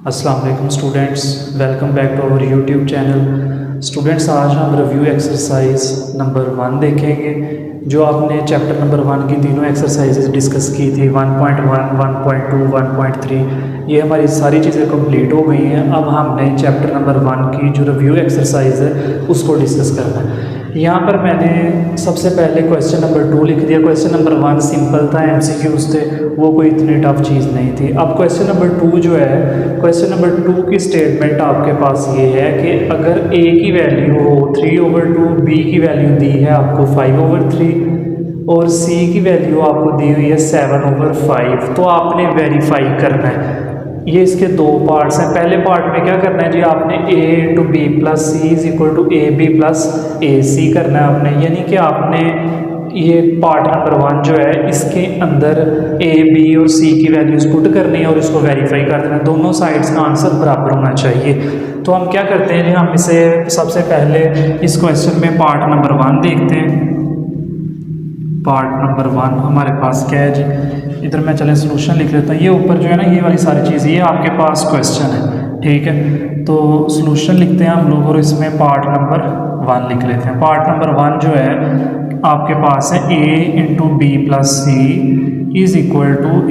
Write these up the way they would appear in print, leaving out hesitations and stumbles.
अस्सलाम वालेकुम students, welcome back to our YouTube channel. Students, आज हम रिव्यू एक्सरसाइज नंबर 1 देखेंगे। जो आपने चैप्टर नंबर 1 की तीनों एक्सरसाइजेज डिस्कस की थी 1.1, 1.2, 1.3, ये हमारी सारी चीज़ें कंप्लीट हो गई हैं। अब हमने चैप्टर नंबर 1 की जो रिव्यू एक्सरसाइज है उसको डिस्कस करना है। यहाँ पर मैंने सबसे पहले क्वेश्चन नंबर 2 लिख दिया। क्वेश्चन नंबर 1 सिंपल था, MCQs थे, वो कोई इतनी टफ चीज़ नहीं थी। अब क्वेश्चन नंबर 2 जो है, क्वेश्चन नंबर 2 की स्टेटमेंट आपके पास ये है कि अगर a की वैल्यू हो 3/2, b की वैल्यू दी है आपको 5/3 और c की वैल्यू आपको दी हुई है 7/5, तो आपने वेरीफाई करना है। ये इसके दो पार्ट्स हैं। पहले पार्ट में क्या करना है जी, आपने a × b + c = ab + ac करना है आपने, यानी कि आपने ये पार्ट नंबर 1 जो है इसके अंदर a, b और c की वैल्यूज पुट करनी है और इसको वेरीफाई कर देना है। दोनों साइड्स का आंसर बराबर होना चाहिए। तो हम क्या करते हैं जी, हम इसे सबसे पहले इस क्वेश्चन में पार्ट नंबर 1 देखते हैं। पार्ट नंबर 1 हमारे पास क्या है जी, इधर मैं चले सोल्यूशन लिख लेता हूँ। ये ऊपर जो है ना, ये वाली सारी चीज़, ये आपके पास क्वेश्चन है, ठीक है। तो सोल्यूशन लिखते हैं हम लोग और इसमें पार्ट नंबर 1 लिख लेते हैं। पार्ट नंबर 1 जो है आपके पास है a × b + c =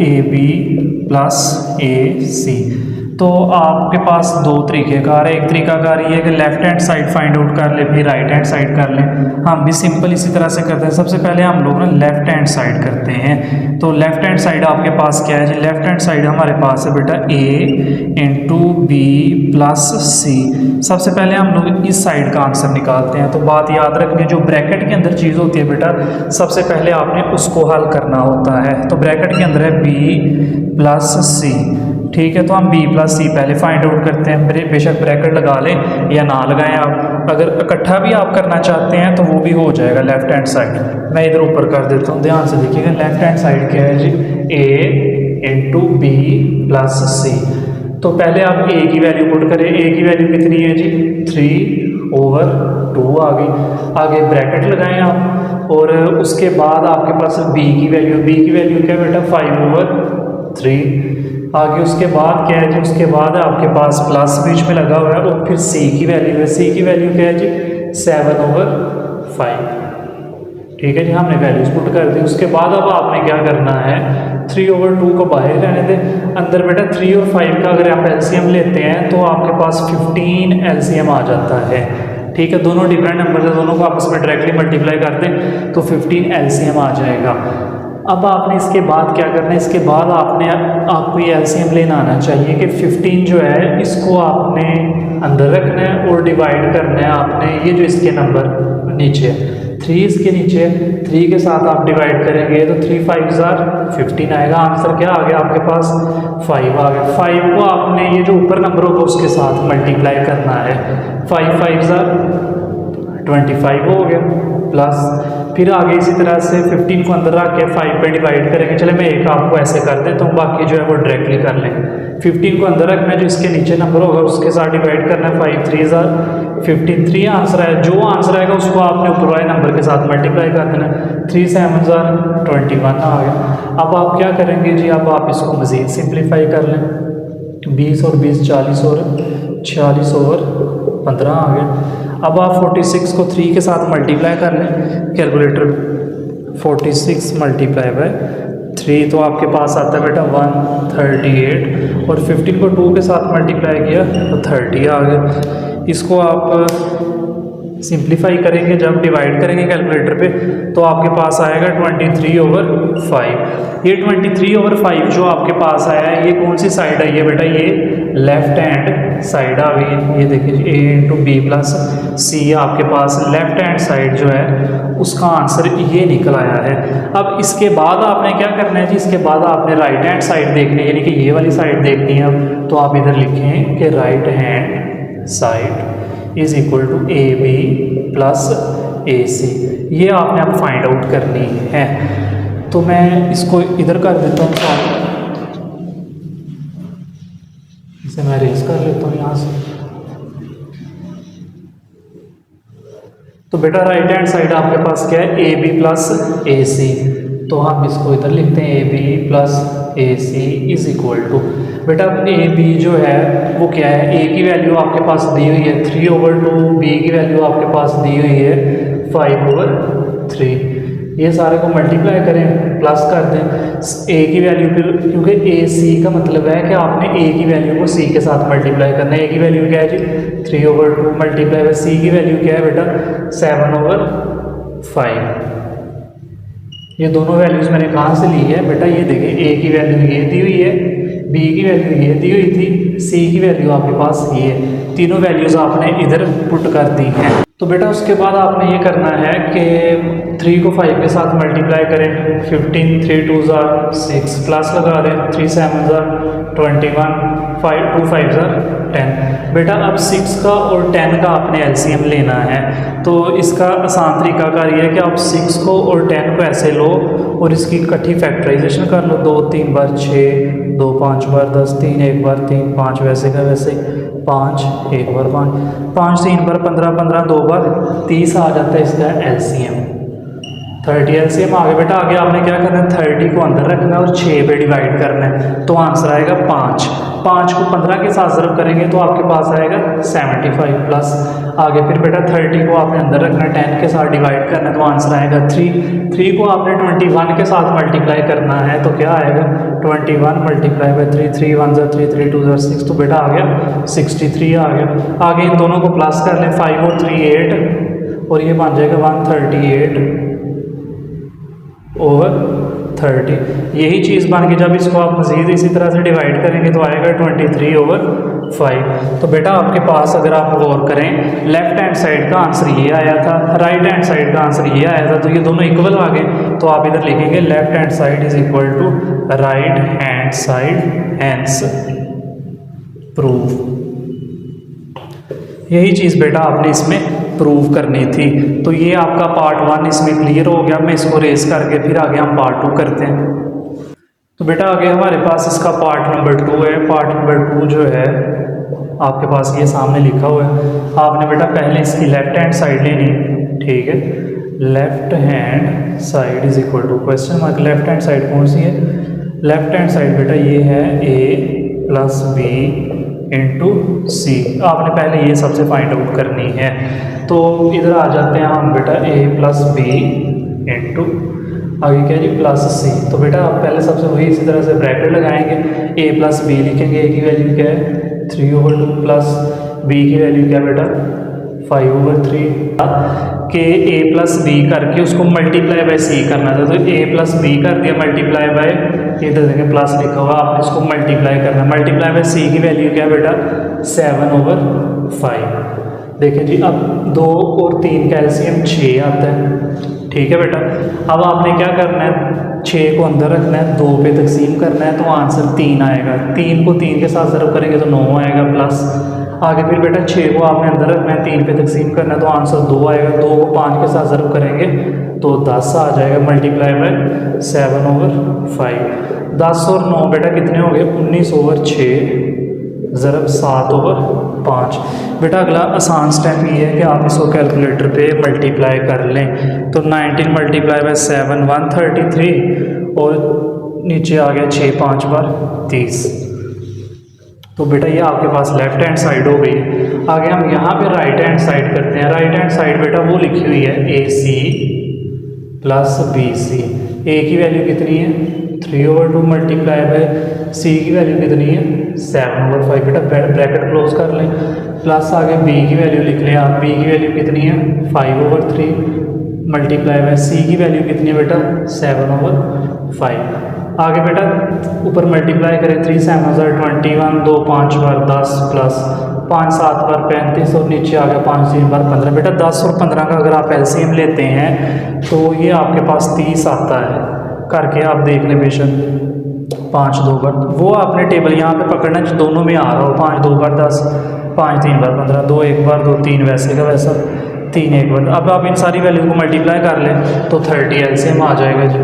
ab + ac। तो आपके पास दो तरीक़ेकार है। एक तरीक़ाकार ये है कि left hand side find out कर ले, फिर राइट हैंड साइड कर लें। हम भी सिंपल इसी तरह से करते हैं। सबसे पहले हम लोग ना लेफ़्ट हैंड साइड करते हैं। तो लेफ़्ट हैंड साइड आपके पास क्या है जी, लेफ़्ट हैंड साइड हमारे पास है बेटा a × b + c। सबसे पहले हम लोग इस साइड का आंसर निकालते हैं। तो बात याद रखनी, जो ब्रैकेट के अंदर चीज़ होती है बेटा, सबसे पहले आपने उसको हल करना होता है। तो ब्रैकेट के अंदर है b + c, ठीक है। तो हम b + c पहले फाइंड आउट करते हैं। बेशक ब्रैकेट लगा लें या ना लगाएं आप, अगर इकट्ठा भी आप करना चाहते हैं तो वो भी हो जाएगा। लेफ्ट हैंड साइड मैं इधर ऊपर कर देता हूँ, ध्यान से देखिएगा। लेफ्ट हैंड साइड क्या है जी, a × b + c। तो पहले आप a की वैल्यू पुट करें। a की वैल्यू कितनी है जी, 3/2 आ गई। आगे ब्रैकेट लगाएं आप और उसके बाद आपके पास b की वैल्यू क्या है बेटा, 5/3। आगे उसके बाद क्या है जी, उसके बाद आपके पास प्लस बीच में लगा हुआ है और फिर c की वैल्यू है। c की वैल्यू क्या है जी, 7/5, ठीक है जी। हमने वैल्यूज पुट कर दी। उसके बाद अब आपने क्या करना है, 3/2 को बाहर रहने दें। अंदर बेटा 3 और 5 का अगर आप एलसीएम लेते हैं तो आपके पास 15 एलसीएम आ जाता है, ठीक है। दोनों डिफरेंट नंबर है, दोनों को आपस में डायरेक्टली मल्टीप्लाई कर दें तो 15 एलसीएम आ जाएगा। अब आपने इसके बाद क्या करना है, इसके बाद आपको ये एलसीएम लेना आना चाहिए कि 15 जो है इसको आपने अंदर रखना है और डिवाइड करना है आपने। ये जो इसके नंबर नीचे 3, इसके नीचे 3 के साथ आप डिवाइड करेंगे तो 3 × 5 = 15 आएगा। आंसर क्या आ गया आपके पास, 5 आ गया। 5 को आपने ये जो ऊपर नंबर होगा उसके साथ मल्टीप्लाई करना है। 5 × 5 = 25 हो गया, प्लस फिर आगे इसी तरह से 15 को अंदर रख के 5 पे डिवाइड करेंगे। चले मैं एक आपको ऐसे कर देता हूँ, बाकी जो है वो डायरेक्टली कर लें। 15 को अंदर रखना है, जो इसके नीचे नंबर होगा उसके साथ डिवाइड करना है। 5 × 3 = 15, 3 आंसर है। जो आंसर आएगा उसको आपने ऊपर वाले नंबर के साथ मल्टीप्लाई कर देना। 3 × 7 = 21 आ गया। अब आप क्या करेंगे जी, अब आप इसको मज़ीद सिंप्लीफाई कर लें। 20 और 20 40 और 40/15 आ गया। अब आप 46 को 3 के साथ मल्टीप्लाई कर लें कैलकुलेटर में। 46 × 3 तो आपके पास आता है बेटा 138, और 15 को 2 के साथ मल्टीप्लाई किया तो 30 आ गया। इसको आप सिंप्लीफाई करेंगे, जब डिवाइड करेंगे कैलकुलेटर पे तो आपके पास आएगा 23/5। ये 23/5 जो आपके पास आया है, ये कौन सी साइड आई है बेटा, ये लेफ्ट हैंड साइड आ गई है। ये देखिए a × b + c आपके पास लेफ्ट हैंड साइड जो है उसका आंसर ये निकल आया है। अब इसके बाद आपने क्या करना है जी, इसके बाद आपने राइट हैंड साइड देखनी है, यानी कि ये वाली साइड देखनी है। अब तो आप इधर लिखें कि right hand side = ab + ac। ये आपने अब फाइंड आउट करनी है। तो मैं इसको इधर कर देता हूँ, इसे मैं रेज कर लेता हूँ यहाँ से। तो बेटा राइट हैंड साइड आपके पास क्या है, ab + ac। तो हम इसको इधर लिखते हैं ab + ac = बेटा ए बी जो है वो क्या है, ए की वैल्यू आपके पास दी हुई है 3/2, बी की वैल्यू आपके पास दी हुई है 5/3। ये सारे को मल्टीप्लाई करें, प्लस कर दें ए की वैल्यू फिर, क्योंकि ए सी का मतलब है कि आपने ए की वैल्यू को सी के साथ मल्टीप्लाई करना है। ए की वैल्यू क्या है जी 3/2 मल्टीप्लाई बाय सी की वैल्यू क्या है बेटा 7/5। ये दोनों वैल्यूज़ मैंने कहाँ से ली है बेटा, ये देखिए ए की वैल्यू ये दी हुई है, बी की वैल्यू ये दी हुई थी, सी की वैल्यू आपके पास ये है। तीनों वैल्यूज़ आपने इधर पुट कर दी हैं। तो बेटा उसके बाद आपने ये करना है कि 3 को 5 के साथ मल्टीप्लाई करें, 15, 3 2 6 प्लस लगा दें, 3 7 21, 2 5 10। बेटा अब 6 का और 10 का आपने एलसीएम लेना है। तो इसका आसान तरीकाकार ये है कि आप 6 को और 10 को ऐसे लो और इसकी इकट्ठी फैक्टराइजेशन कर लो। 2 3 बार 6, 2 5 बार 10, 3 1 बार 3, 5 वैसे का वैसे, 5 1 बार 5, 5 3 बार 15, 15 2 बार 30 आ जाता है इसका एलसीएम 30 एलसीएम आ गया। बेटा आगे आपने क्या करना है, 30 को अंदर रखना है और 6 पे डिवाइड करना है, तो आंसर आएगा 5। 5 को 15 के साथ ज़रब करेंगे तो आपके पास आएगा 75 प्लस। आगे फिर बेटा 30 को आपने अंदर रखना है, 10 के साथ डिवाइड करना है तो आंसर आएगा 3। 3 को आपने 21 के साथ मल्टीप्लाई करना है तो क्या आएगा 21 मल्टीप्लाई बाई 3, 3 1 3, 3 2 6, तो बेटा आ गया 63 आ गया। आगे इन दोनों को प्लस कर लें, 5 और 3 8 और ये बन जाएगा 138/30। यही चीज़ बन के जब इसको आप मज़ीद इसी तरह से डिवाइड करेंगे तो आएगा 23/5। तो बेटा आपके पास अगर आप गौर करें, लेफ्ट हैंड साइड का आंसर ये आया था, राइट हैंड साइड का आंसर ये आया था, तो ये दोनों इक्वल आ गए। तो आप इधर लिखेंगे left hand side is equal to right hand side, hence prove. यही चीज़ बेटा आपने इसमें प्रूव करनी थी। तो ये आपका पार्ट 1 इसमें क्लियर हो गया। मैं इसको रेस करके फिर आगे हम पार्ट 2 करते हैं। तो बेटा आगे हमारे पास इसका पार्ट नंबर 2 है। पार्ट नंबर 2 जो है आपके पास ये सामने लिखा हुआ है। आपने बेटा पहले इसकी लेफ्ट हैंड साइड लेनी, ठीक है, left hand side is equal to question mark. Left hand side कौन सी है, लेफ्ट हैंड साइड बेटा ये है a + b × c। आपने पहले ये सबसे फाइंड आउट करनी है। तो इधर आ जाते हैं हम बेटा a + b × आगे क्या जी +c। तो बेटा आप पहले सबसे वही इसी तरह से ब्रैकेट लगाएंगे, a + b लिखेंगे। a की वैल्यू क्या है 3/2 प्लस b की वैल्यू क्या बेटा 5/3 के a + b करके उसको मल्टीप्लाई बाय c करना था। तो a + b कर दिया मल्टीप्लाई बाय, इधर देखें प्लस लिखा हुआ, आपने इसको मल्टीप्लाई करना। मल्टीप्लाई बाय c की वैल्यू क्या बेटा 7/5। देखें जी अब 2 और 3 का एलसीएम 6 आता है, ठीक है बेटा। अब आपने क्या करना है, 6 को अंदर रखना है, 2 पे तकसीम करना है तो आंसर 3 आएगा। 3 को 3 के साथ ज़रब करेंगे तो 9 आएगा प्लस। आगे फिर बेटा 6 को आपने अंदर रखना है, 3 पे तकसीम करना है तो आंसर 2 आएगा। 2 को 5 के साथ ज़रब करेंगे तो 10 आ जाएगा मल्टीप्लाई बाय 7/5। 10 और 9 बेटा कितने हो गए 19/6 ज़रब 7/5। बेटा अगला आसान स्टेप ये है कि आप इसको कैलकुलेटर पे मल्टीप्लाई कर लें। तो 19 मल्टीप्लाई बाय 7 133 और नीचे आ गया 6 5 बार 30। तो बेटा ये आपके पास लेफ्ट हैंड साइड हो गई। आगे हम यहाँ पे राइट हैंड साइड करते हैं। राइट हैंड साइड बेटा वो लिखी हुई है AC + BC। A की वैल्यू कितनी है 3/2 मल्टीप्लाई बाय C की वैल्यू कितनी है 7/5। बेटा ब्रैकेट क्लोज कर लें, प्लस आगे B की वैल्यू लिख लें आप। B की वैल्यू कितनी है 5/3 मल्टीप्लाई बाय C की वैल्यू कितनी है बेटा 7/5। आगे बेटा ऊपर मल्टीप्लाई करें, 3 7 21, 2 5 बार 10 प्लस 5 7 बार 35 और नीचे आ गया 5 3 बार 15। बेटा 10 और 15 का अगर आप एलसीएम लेते हैं तो ये आपके पास 30 आता है। करके आप देख लें बेशक 5 2 बार, वो आपने टेबल यहाँ पे पकड़ना जो दोनों में आ रहा हो। 5 2 बार 10, 5 3 बार 15, 2 1 बार 2 3 वैसे का वैसा, 3 1 बार। अब आप इन सारी वैल्यू को मल्टीप्लाई कर लें तो 30 एलसीएम आ जाएगा जी।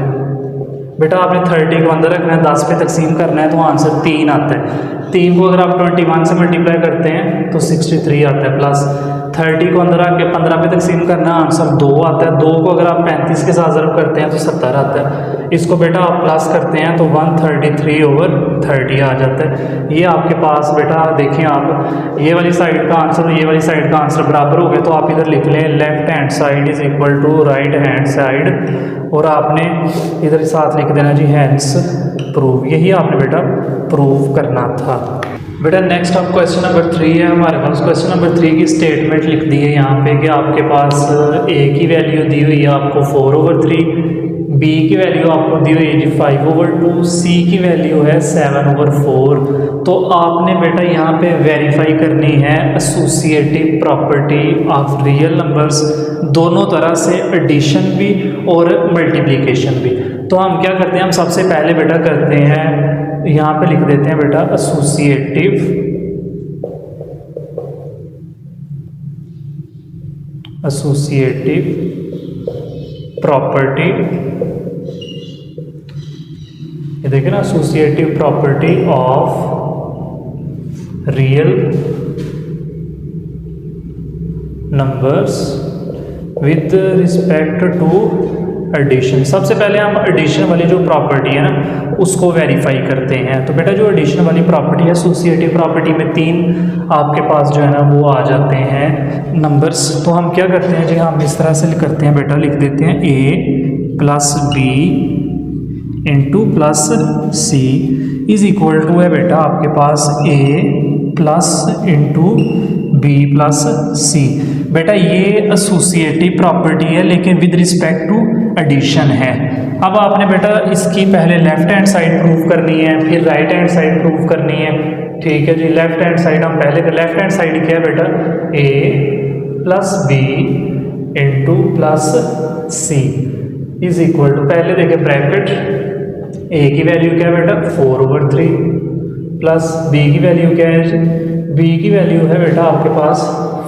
बेटा आपने 30 को अंदर रखना है, 10 पे तकसीम करना है तो आंसर 3 आता है। 3 को अगर आप 21 से मल्टीप्लाई करते हैं तो 63 आता है, प्लस 30 को अंदर आके 15 पे तकसीम करना है, आंसर 2 आता है। 2 को अगर आप 35 के साथ ज़रब करते हैं तो 70 आता है। इसको बेटा आप प्लस करते हैं तो 133/30 आ जाता है। ये आपके पास बेटा देखें आप, ये वाली साइड का आंसर और ये वाली साइड का आंसर बराबर हो गए, तो आप इधर लिख लें left hand side is equal to right hand side, और आपने इधर साथ लिख देना जी हैंस प्रूव। यही आपने बेटा प्रूव करना था। बेटा नेक्स्ट आप क्वेश्चन नंबर 3 है हमारे पास। क्वेश्चन नंबर 3 की स्टेटमेंट लिख दी है यहाँ पे कि आपके पास a की वैल्यू दी हुई है आपको 4/3, b की वैल्यू आपको दी हुई है जी 5/2, c की वैल्यू है 7/4। तो आपने बेटा यहाँ पे वेरीफाई करनी है associative property of real numbers, दोनों तरह से एडिशन भी और मल्टीप्लिकेशन भी। तो हम क्या करते हैं, हम सबसे पहले बेटा करते हैं, यहाँ पे लिख देते हैं बेटा एसोसिएटिव प्रॉपर्टी, ये देखिए ना, associative property of real numbers with respect to addition. सबसे पहले हम एडिशन वाली जो प्रॉपर्टी है ना उसको वेरीफाई करते हैं। तो बेटा जो एडिशन वाली प्रॉपर्टी है, एसोसिएटिव प्रॉपर्टी में 3 आपके पास जो है ना वो आ जाते हैं नंबर्स। तो हम क्या करते हैं जी, हम इस तरह से करते हैं बेटा, लिख देते हैं a plus b into plus c is equal to है बेटा आपके पास a plus into b plus c। बेटा ये एसोसिएटिव प्रॉपर्टी है लेकिन विद रिस्पेक्ट टू एडिशन है। अब आपने बेटा इसकी पहले लेफ्ट हैंड साइड प्रूव करनी है, फिर राइट हैंड साइड प्रूव करनी है। ठीक है जी, लेफ्ट हैंड साइड हम पहले, लेफ्ट हैंड साइड क्या है बेटा, a plus b into plus c is equal to, पहले देखें ब्रैकेट, a की वैल्यू क्या है बेटा 4/3 प्लस b की वैल्यू क्या है, b की वैल्यू है बेटा आपके पास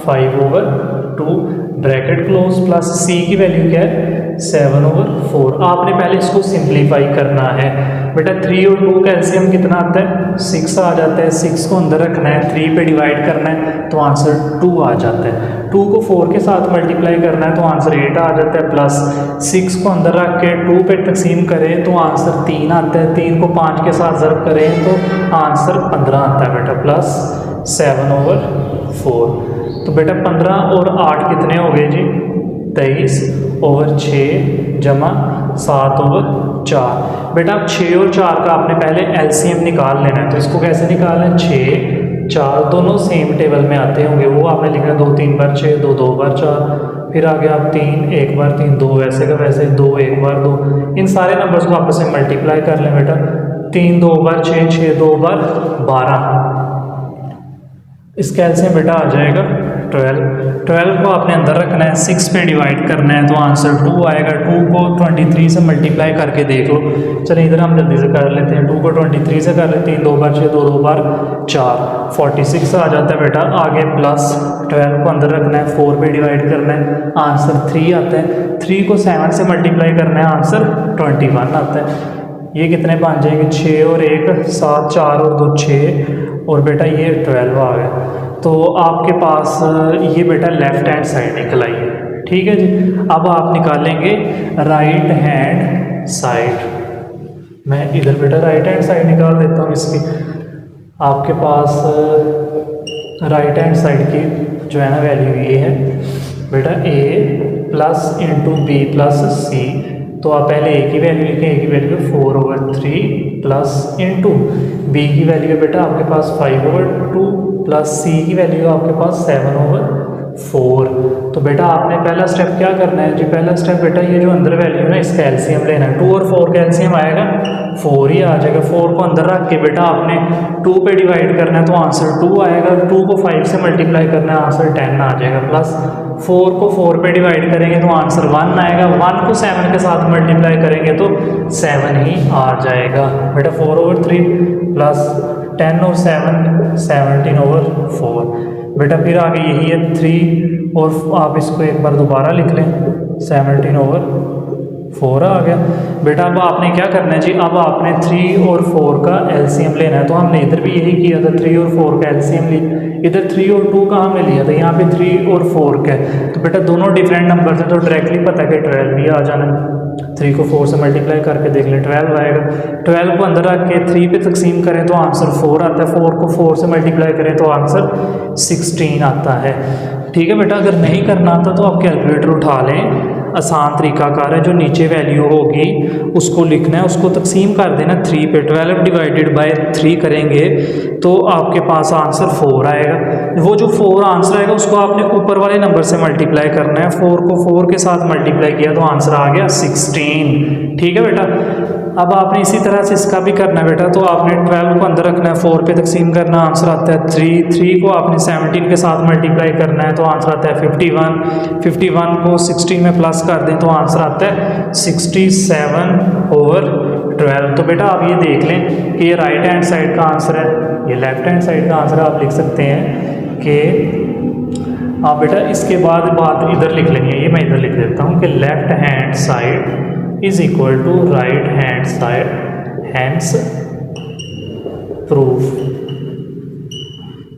5/2 ब्रैकेट क्लोज, प्लस c की वैल्यू क्या है 7/4। आपने पहले इसको सिंप्लीफाई करना है बेटा। 3 और 2 का एलसीएम कितना आता है, 6 आ जाता है। 6 को अंदर रखना है, 3 पे डिवाइड करना है तो आंसर 2 आ जाता है। 2 को 4 के साथ मल्टीप्लाई करना है तो आंसर 8 आ जाता है, प्लस 6 को अंदर रख के 2 पे तकसीम करें तो आंसर 3 आता है। 3 को 5 के साथ ज़रब करें तो आंसर 15 आता है बेटा, प्लस 7/4। तो बेटा 15 और 8 कितने हो गए जी, 23/6 जमा 7/4। बेटा अब 6 और 4 का आपने पहले एलसीएम निकाल लेना है। तो इसको कैसे निकालना है, 6 4 दोनों सेम टेबल में आते होंगे, वो आपने लिखना है 2 3 बार 6, 2 2 बार 4, फिर आगे आप 3 1 बार 3, 2 वैसे का वैसे, 2 1 बार 2। इन सारे नंबर्स को आपस में मल्टीप्लाई कर लें बेटा, 3 2 बार 6, 6 2 बार 12। इसका एलसीएम बेटा आ जाएगा 12 को आपने अंदर रखना है, 6 पे डिवाइड करना है तो आंसर 2 आएगा। 2 को 23 से मल्टीप्लाई करके देख लो। चलिए इधर हम जल्दी से कर लेते हैं, 2 को 23 से कर लेते हैं, 2 बार 6, 2 2 बार 4, 46 आ जाता है बेटा। आगे प्लस 12 को अंदर रखना है, 4 पे डिवाइड करना है, आंसर 3 आता है। 3 को 7 से मल्टीप्लाई करना है, आंसर 21 आता है। ये कितने बन जाएंगे, 6 और 1 7, 4 और 2 6, और बेटा ये 12 आ गया। तो आपके पास ये बेटा लेफ्ट हैंड साइड निकल आई है। ठीक है जी, अब आप निकालेंगे राइट हैंड साइड। मैं इधर बेटा राइट हैंड साइड निकाल देता हूँ इसकी। आपके पास राइट हैंड साइड की जो है ना वैल्यू ये है बेटा, a plus into b plus c. तो आप पहले a की वैल्यू लिखें, a की वैल्यू 4/3 प्लस इंटू b की वैल्यू है बेटा आपके पास 5/2 प्लस c की वैल्यू है आपके पास 7/4। तो बेटा आपने पहला स्टेप क्या करना है जी, पहला स्टेप बेटा ये जो अंदर वैल्यू है ना इसका एलसीएम लेना है। 2 और 4 का एलसीएम आएगा 4 ही आ जाएगा। 4 को अंदर रख के बेटा आपने 2 पे डिवाइड करना है तो आंसर 2 आएगा। 2 को 5 से मल्टीप्लाई करना है, आंसर 10 आ जाएगा। प्लस 4 को 4 पे डिवाइड करेंगे तो आंसर 1 आएगा। 1 को 7 के साथ मल्टीप्लाई करेंगे तो 7 ही आ जाएगा बेटा। 4/3 प्लस 10 और 7 17/4 बेटा। फिर आगे यही है 3 और आप इसको एक बार दोबारा लिख लें 17/4 4 आ गया बेटा। अब आपने क्या करना है जी, अब आपने 3 और 4 का एलसीएम लेना है। तो हमने इधर भी यही किया था, 3 और 4 का एलसीएम लिया। इधर 3 और 2 का हमने लिया था, यहाँ पे 3 और 4 का है। तो बेटा दोनों डिफरेंट नंबर हैं, तो डायरेक्टली पता है कि 12 भी आ जाना है। 3 को 4 से मल्टीप्लाई करके देख लें, 12 आएगा। 12 को अंदर रख के 3 पे तकसीम करें तो आंसर 4 आता है। 4 को 4 से मल्टीप्लाई करें तो आंसर 16 आता है। ठीक है बेटा, अगर नहीं करना आता तो आप कैलकुलेटर उठा लें, आसान तरीकाकार है। जो नीचे वैल्यू होगी उसको लिखना है, उसको तकसीम कर देना 3 पे। 12 डिवाइडेड बाय 3 करेंगे तो आपके पास आंसर 4 आएगा। वो जो 4 आंसर आएगा उसको आपने ऊपर वाले नंबर से मल्टीप्लाई करना है। 4 को 4 के साथ मल्टीप्लाई किया तो आंसर आ गया 16। ठीक है बेटा, अब आपने इसी तरह से इसका भी करना है बेटा। तो आपने 12 को अंदर रखना है, 4 पे तकसीम करना, आंसर आता है 3। 3 को आपने 17 के साथ मल्टीप्लाई करना है तो आंसर आता है 51। 51 को 16 में प्लस कर दें तो आंसर आता है 67/12। तो बेटा आप ये देख लें कि ये राइट हैंड साइड का आंसर है, ये लेफ्ट हैंड साइड का आंसर आप लिख सकते हैं कि आप बेटा इसके बाद बात इधर लिख लेंगे। ये मैं इधर लिख देता हूँ कि left hand side is equal to right hand side, hence proof.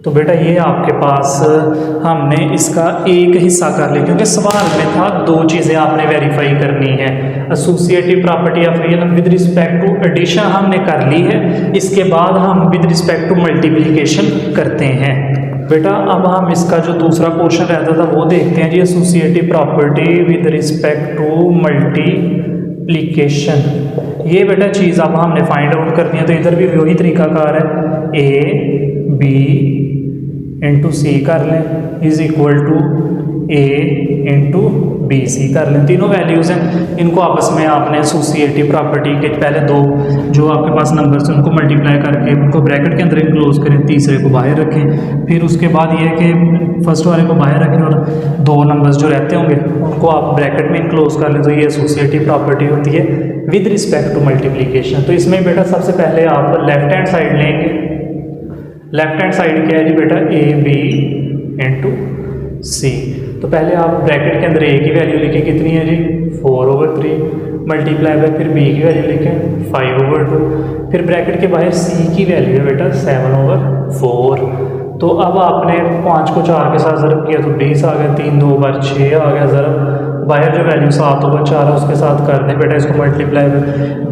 तो बेटा ये आपके पास हमने इसका एक हिस्सा कर लिया, क्योंकि सवाल में था 2 चीज़ें आपने वेरीफाई करनी है। Associative property of real with respect to addition हमने कर ली है, इसके बाद हम विद रिस्पेक्ट टू मल्टीप्लिकेशन करते हैं। बेटा अब हम इसका जो दूसरा पोर्शन रहता था वो देखते हैं जी, associative property with respect to multiplication. ये बेटा चीज़ अब हमने फाइंड आउट करनी है। तो इधर भी वही तरीकाकार है, ए बी इंटू सी कर लें is equal to A into B C कर लें। तीनों वैल्यूज़ हैं, इनको आपस में आपने एसोसिएटिव प्रॉपर्टी के पहले 2 जो आपके पास नंबर्स हैं उनको मल्टीप्लाई करके उनको ब्रैकेट के अंदर इनक्लोज करें, तीसरे को बाहर रखें। फिर उसके बाद ये है कि फर्स्ट वाले को बाहर रखें और 2 नंबर्स जो रहते होंगे उनको आप ब्रैकेट में इनक्लोज कर लें। तो ये एसोसिएटिव प्रॉपर्टी होती है विद रिस्पेक्ट टू मल्टीप्लिकेशन। तो इसमें बेटा सबसे पहले आप लेफ्ट हैंड साइड लेंगे। लेफ्ट हैंड साइड क्या है जी बेटा, ए बी इंटू सी। तो पहले आप ब्रैकेट के अंदर ए की वैल्यू लिखें, कितनी है जी 4/3, मल्टीप्लाई बाय फिर बी की वैल्यू लिखें 5/2, फिर ब्रैकेट के बाहर सी की वैल्यू है बेटा 7/4। तो अब आपने 5 को 4 के साथ ज़रब किया तो 20 आ गया, 3 2 बार 6 आ गया ज़रब, बाहर जो वैल्यू 7/4 है उसके साथ कर दें बेटा इसको मल्टीप्लाई में।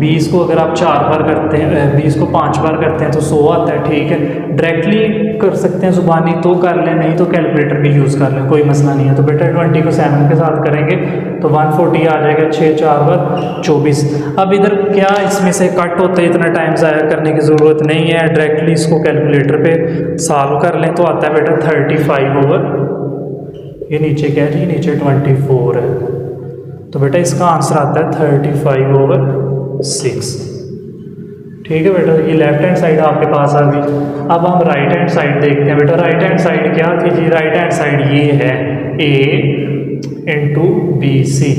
20 को अगर आप 4 बार करते हैं, 20 को 5 बार करते हैं तो 100 आता है। ठीक है, डायरेक्टली कर सकते हैं ज़ुबानी तो कर लें, नहीं तो कैलकुलेटर भी यूज़ कर लें, कोई मसला नहीं है। तो बेटा 20 को 7 के साथ करेंगे तो 140 आ जाएगा, 6 4 बार 24। अब इधर क्या इसमें से कट होते हैं, इतना टाइम ज़ाया करने की ज़रूरत नहीं है, डायरेक्टली इसको कैलकुलेटर पे सॉल्व कर लें तो आता है बेटा 35/, ये नीचे क्या है जी, नीचे 24 है। तो बेटा इसका आंसर आता है 35/6। ठीक है बेटा, ये लेफ्ट हैंड साइड आपके पास आ गई। अब हम राइट हैंड साइड देखते हैं बेटा। राइट हैंड साइड क्या थी जी, राइट हैंड साइड ये है a इंटू बी सी।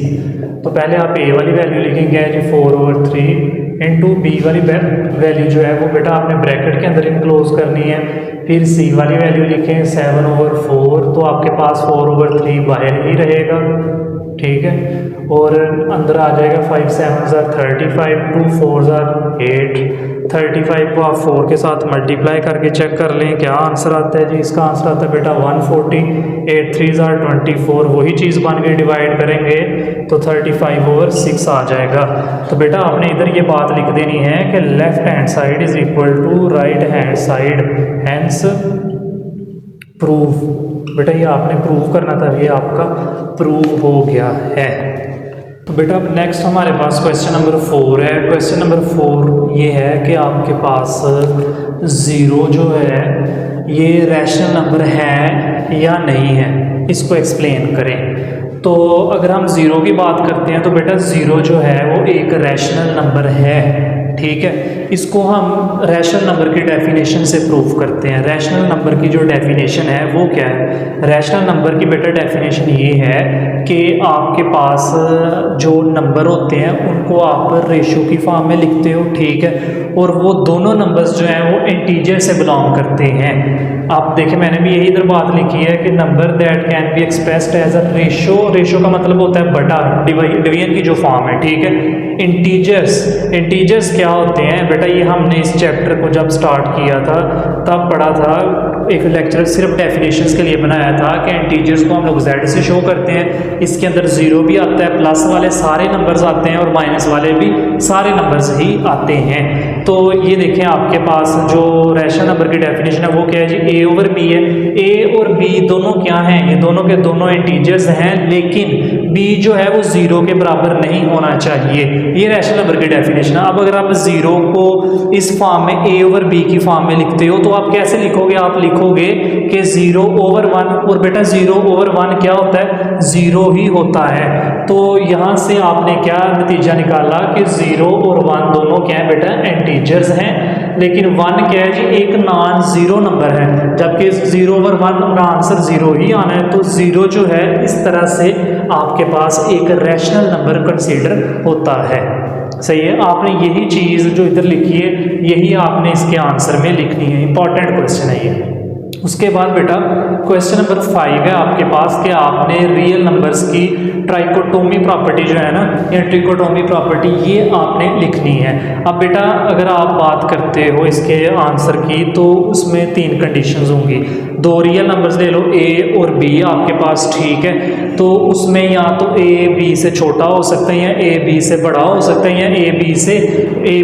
तो पहले आप a वाली वैल्यू लिखेंगे जी 4/3 इंटू बी वाली वैल्यू जो है वो बेटा आपने ब्रैकेट के अंदर इनक्लोज करनी है। फिर सी वाली वैल्यू लिखें 7/4, तो आपके पास 4/3 बाहर ही रहेगा। ठीक है, और अंदर आ जाएगा 5 7 35, 2 4 8। 35 को आप 4 के साथ मल्टीप्लाई करके चेक कर लें क्या आंसर आता है जी। इसका आंसर आता है बेटा 140। 8 3 24, वही चीज़ बन गई, डिवाइड करेंगे तो 35/6 आ जाएगा। तो बेटा आपने इधर ये बात लिख देनी है कि left hand side is equal to right hand side, hence proof. बेटा ये आपने प्रूव करना था, ये आपका प्रूव हो गया है। तो बेटा अब नेक्स्ट हमारे पास क्वेश्चन नंबर 4 है। क्वेश्चन नंबर 4 ये है कि आपके पास 0 जो है ये रैशनल नंबर है या नहीं है, इसको एक्सप्लेन करें। तो अगर हम 0 की बात करते हैं तो बेटा 0 जो है वो एक रैशनल नंबर है। ठीक है, इसको हम रैशनल नंबर की डेफिनेशन से प्रूव करते हैं। रैशनल नंबर की जो डेफिनेशन है वो क्या है? रैशनल नंबर की बेटा डेफिनेशन ये है कि आपके पास जो नंबर होते हैं उनको आप रेशो की फॉर्म में लिखते हो, ठीक है, और वो दोनों नंबर्स जो हैं वो इंटीजर से बिलोंग करते हैं। आप देखिए मैंने भी यही इधर बात लिखी है कि number that can be expressed as a ratio, ratio का मतलब होता है बटा, डिवीजन की जो फॉर्म है, ठीक है। इंटीजर्स क्या होते हैं बेटा? ये हमने इस चैप्टर को जब स्टार्ट किया था तब पढ़ा था, एक लेक्चर सिर्फ डेफिनेशंस के लिए बनाया था कि इंटीजर्स को हम लोग z से शो करते हैं। इसके अंदर जीरो भी आता है, प्लस वाले सारे नंबर्स आते हैं और माइनस वाले भी सारे नंबर्स ही आते हैं। तो ये देखें आपके पास जो रैशनल नंबर की डेफिनेशन है वो क्या है जी? a ओवर b है। a और b दोनों क्या हैं? ये दोनों के दोनों इंटीजर्स हैं, लेकिन b जो है वो जीरो के बराबर नहीं होना चाहिए। ये रैशनल नंबर की डेफिनेशन है। अब अगर आप जीरो को इस फॉर्म में a ओवर b की फॉर्म में लिखते हो तो आप कैसे लिखोगे? आप लिखोगे कि 0 ओवर 1, और बेटा 0 ओवर 1 क्या होता है? 0 ही होता है। तो यहाँ से आपने क्या नतीजा निकाला कि 0 और 1 दोनों क्या है बेटा? इंटीजर्स हैं, लेकिन 1 क्या है जी? एक नॉन जीरो नंबर है, जबकि 0 ओवर 1 का आंसर 0 ही आना है। तो 0 जो है इस तरह से आपके पास एक रैशनल नंबर कंसीडर होता है। सही है, आपने यही चीज़ जो इधर लिखी है यही आपने इसके आंसर में लिखनी है। इंपॉर्टेंट क्वेश्चन है ये। उसके बाद बेटा क्वेश्चन नंबर 5 है आपके पास कि आपने रियल नंबर्स की ट्राइकोटोमी प्रॉपर्टी जो है ना, या ट्रिकोटोमी प्रॉपर्टी, ये आपने लिखनी है। अब बेटा अगर आप बात करते हो इसके आंसर की तो उसमें 3 कंडीशंस होंगी। 2 रियल नंबर्स ले लो a और b आपके पास, ठीक है। तो उसमें या तो a b से छोटा हो सकता है, या a b से बड़ा हो सकता है, या a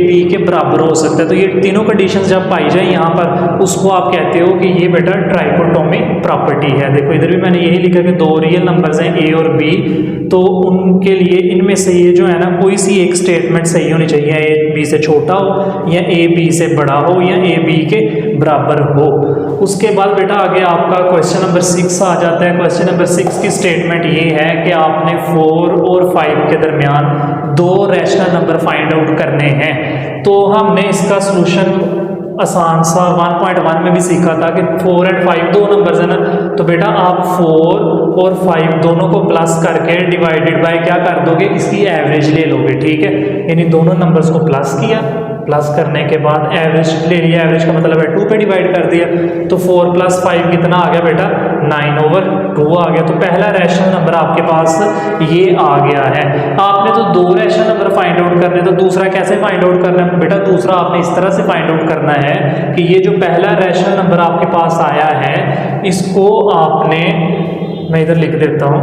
b के बराबर हो सकता है। तो ये तीनों कंडीशंस जब पाई जाए यहाँ पर, उसको आप कहते हो कि ये बेटा ट्राइकोटोमी प्रॉपर्टी है। देखो इधर भी मैंने यही लिखा कि 2 रियल नंबर्स हैं a और b, तो उनके लिए इनमें से ये जो है ना कोई सी एक स्टेटमेंट सही होनी चाहिए, a b से छोटा हो, या a b से बड़ा हो, या a b के बराबर हो। उसके बाद बेटा आगे आपका क्वेश्चन नंबर 6 आ जाता है। क्वेश्चन नंबर 6 की स्टेटमेंट ये है कि आपने 4 और 5 के दरमियान 2 रैशनल नंबर फाइंड आउट करने हैं। तो हमने इसका सॉल्यूशन आसान सा 1.1 में भी सीखा था कि 4 और 5 दो नंबर्स है ना, तो बेटा आप 4 और 5 दोनों को प्लस करके डिवाइडेड बाय क्या कर दोगे? इसकी एवरेज ले लोगे, ठीक है। यानी दोनों नंबर्स को प्लस किया, प्लस करने के बाद एवरेज ले लिया, एवरेज का मतलब है 2 पे डिवाइड कर दिया। तो 4 + 5 कितना आ गया बेटा? 9/2 आ गया। तो पहला रैशनल नंबर आपके पास ये आ गया है। आपने तो 2 रैशनल नंबर फाइंड आउट करने, तो दूसरा कैसे फाइंड आउट करना है बेटा? दूसरा आपने इस तरह से फाइंड आउट करना है कि ये जो पहला रैशनल नंबर आपके पास आया है इसको आपने, मैं इधर लिख देता हूँ,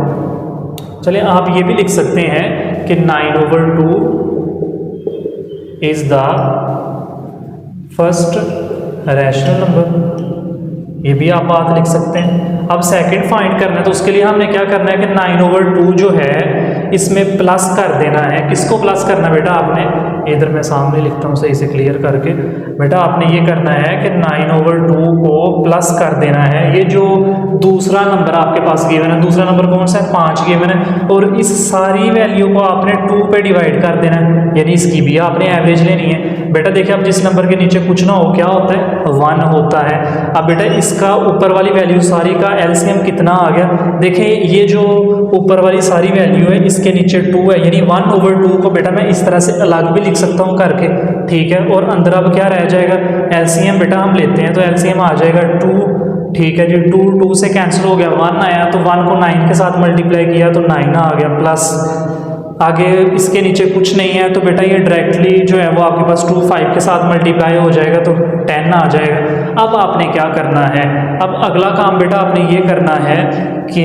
चलिए आप ये भी लिख सकते हैं कि 9/2 is the first rational number, ये भी आप बात लिख सकते हैं। अब सेकंड फाइंड करना है तो उसके लिए हमने क्या करना है कि 9/2 जो है इसमें प्लस कर देना है। किसको प्लस करना है बेटा? आपने इधर मैं सामने लिखता हूँ सही से क्लियर करके, बेटा आपने ये करना है कि 9/2 को प्लस कर देना है। ये जो दूसरा नंबर आपके पास गिवन है, दूसरा नंबर कौन सा है? 5 गिवन है, और इस सारी वैल्यू को आपने 2 पे डिवाइड कर देना है, यानी इसकी भी आपने एवरेज लेनी है। बेटा देखिए अब जिस नंबर के नीचे कुछ ना हो क्या होता है? 1 होता है। अब बेटा इसका ऊपर वाली वैल्यू सारी का एलसीएम कितना आ गया? देखिए ये जो ऊपर वाली सारी वैल्यू है इसके नीचे 2 है, यानी 1/2 को बेटा मैं इस तरह से अलग भी लिख सकता हूँ करके, ठीक है। और अंदर अब क्या रह जाएगा? एलसीएम बेटा हम लेते हैं तो एलसीएम आ जाएगा 2, ठीक है जी। 2 से कैंसिल हो गया, 1 आया, तो 1 को 9 के साथ मल्टीप्लाई किया तो 9 आ गया, प्लस आगे इसके नीचे कुछ नहीं है तो बेटा ये डायरेक्टली जो है वो आपके पास 2 5 के साथ मल्टीप्लाई हो जाएगा तो 10 आ जाएगा। अब आपने क्या करना है? अब अगला काम बेटा आपने ये करना है कि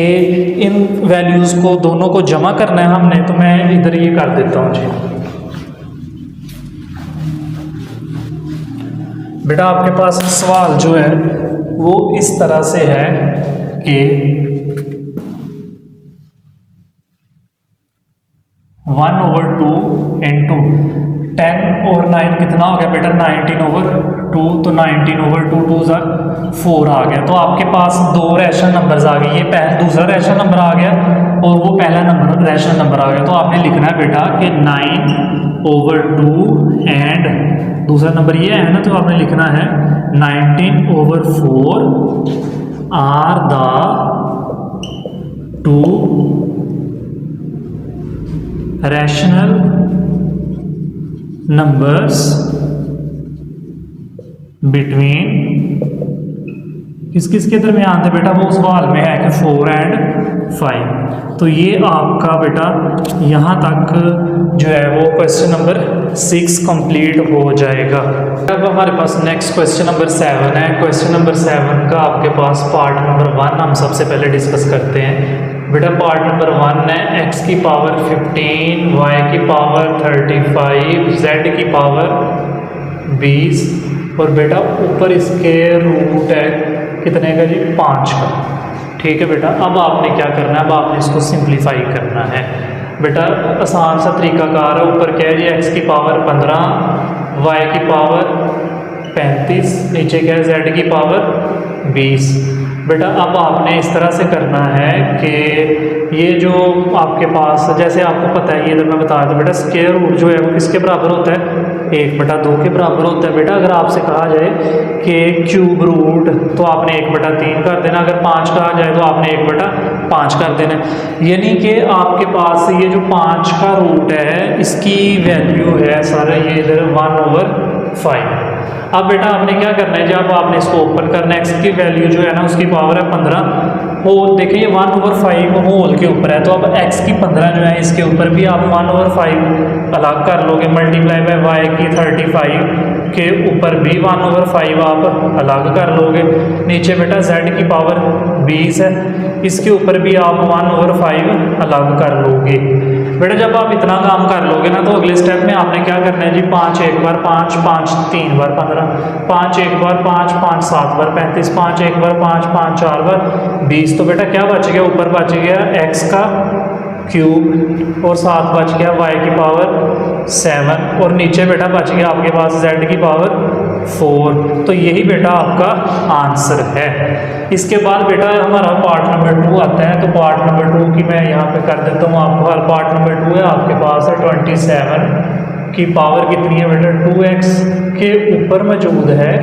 इन वैल्यूज़ को दोनों को जमा करना है हमने, तो मैं इधर ये कर देता हूँ जी। बेटा आपके पास सवाल जो है वो इस तरह से है कि 1/2 into 10 और 9 कितना हो गया बेटा 19/2, तो 19/2 2 4 आ गया। तो आपके पास दो रैशनल नंबर्स आ गए, ये दूसरा रैशनल नंबर आ गया और वो पहला नंबर रैशनल नंबर आ गया। तो आपने लिखना है बेटा कि 9/2 एंड दूसरा नंबर ये है ना, तो आपने लिखना है 19/4 are the two rational numbers between किस किस के दरमियान थे बेटा, वो सवाल में है कि 4 एंड 5। तो ये आपका बेटा यहाँ तक जो है वो क्वेश्चन नंबर 6 कंप्लीट हो जाएगा। अब हमारे पास नेक्स्ट क्वेश्चन नंबर 7 है। क्वेश्चन नंबर 7 का आपके पास पार्ट नंबर 1 हम सबसे पहले डिस्कस करते हैं। बेटा पार्ट नंबर 1 है x की पावर 15, y की पावर 35, z की पावर 20 और बेटा ऊपर इसके रूट है कितने का जी 5 का। ठीक है बेटा, अब आपने क्या करना है, अब आपने इसको सिंप्लीफाई करना है। बेटा आसान सा तरीकाकार है, ऊपर क्या है जी x की पावर 15, y की पावर 35, नीचे क्या है z की पावर 20। बेटा अब आपने इस तरह से करना है कि ये जो आपके पास जैसे आपको पता है, ये इधर मैं बता दूं बेटा स्क्वायर रूट जो है वो किसके बराबर होता है 1/2 के बराबर होता है। बेटा अगर आपसे कहा जाए कि क्यूब रूट तो आपने 1/3 कर देना, अगर 5 कहा जाए तो आपने 1/5 कर देना। यानी कि आपके पास ये जो 5 का रूट है इसकी वैल्यू है सारा ये इधर 1/5। अब बेटा आपने क्या करना है, जब आपने इसको ओपन करना है, x की वैल्यू जो है ना उसकी पावर है 15 होल, देखिए ये 1/5 होल के ऊपर है, तो अब x की 15 जो है इसके ऊपर भी आप 1/5 अलग कर लोगे, मल्टीप्लाई बाय y की 35 के ऊपर भी 1/5 आप अलग कर लोगे। नीचे बेटा z की पावर 20 है, इसके ऊपर भी आप 1/5 अलग कर लोगे। बेटा जब आप इतना काम कर लोगे ना तो अगले स्टेप में आपने क्या करना है जी 5 एक बार 5, 5 3 बार 15, 5 एक बार 5, 5 7 बार 35, 5 एक बार 5, 5 4 बार 20। तो बेटा क्या बच गया, ऊपर बच गया x का क्यूब और साथ बच गया y की पावर 7 और नीचे बेटा बच गया आपके पास z की पावर 4। तो यही बेटा आपका आंसर है। इसके बाद बेटा हमारा पार्ट नंबर 2 आता है, तो पार्ट नंबर 2 की मैं यहाँ पे कर देता हूँ आपको। पार्ट नंबर 2 है आपके पास है 27 की पावर कितनी है बेटा 2x के ऊपर मौजूद है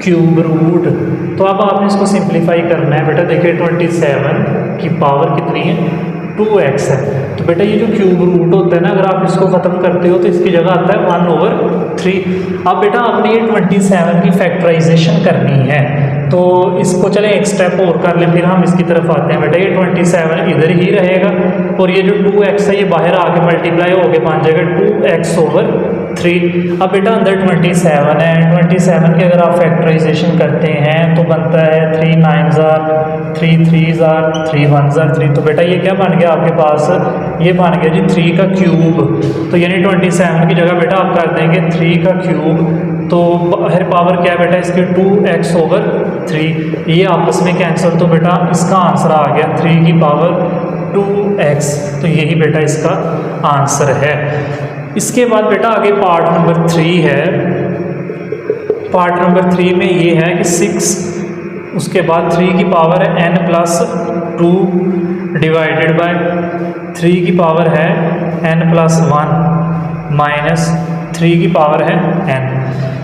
क्यूब रूट। तो अब आपने इसको सिंप्लीफाई करना है। बेटा देखिए 27 की पावर कितनी है 2x है, तो बेटा ये जो क्यूब रूट होता है ना, अगर आप इसको ख़त्म करते हो तो इसकी जगह आता है 1/3। अब बेटा आपने ये 27 की फैक्टराइजेशन करनी है, तो इसको चलें एक स्टेप और कर लें, फिर हम इसकी तरफ आते हैं। बेटा ये 27 इधर ही रहेगा और ये जो 2x है ये बाहर आके मल्टीप्लाई होके बन जाएगा 2x/3। अब बेटा अंदर 27 है, 27 की अगर आप फैक्टराइजेशन करते हैं तो बनता है 3 9s are 3 3s are 3 1s are 3। तो बेटा ये क्या बन गया आपके पास, ये बन गया जी 3 का क्यूब। तो यानी 27 की जगह बेटा आप कर देंगे 3 का क्यूब, तो हर पावर क्या है बेटा इसके 2x/3, ये आपस में कैंसिल, तो बेटा इसका आंसर आ गया 3 की पावर 2x। तो यही बेटा इसका आंसर है। इसके बाद बेटा आगे पार्ट नंबर 3 है। पार्ट नंबर 3 में ये है कि 6 उसके बाद 3 की पावर है n+2 डिवाइडेड बाय 3 की पावर है n+1 माइनस 3 की पावर है n।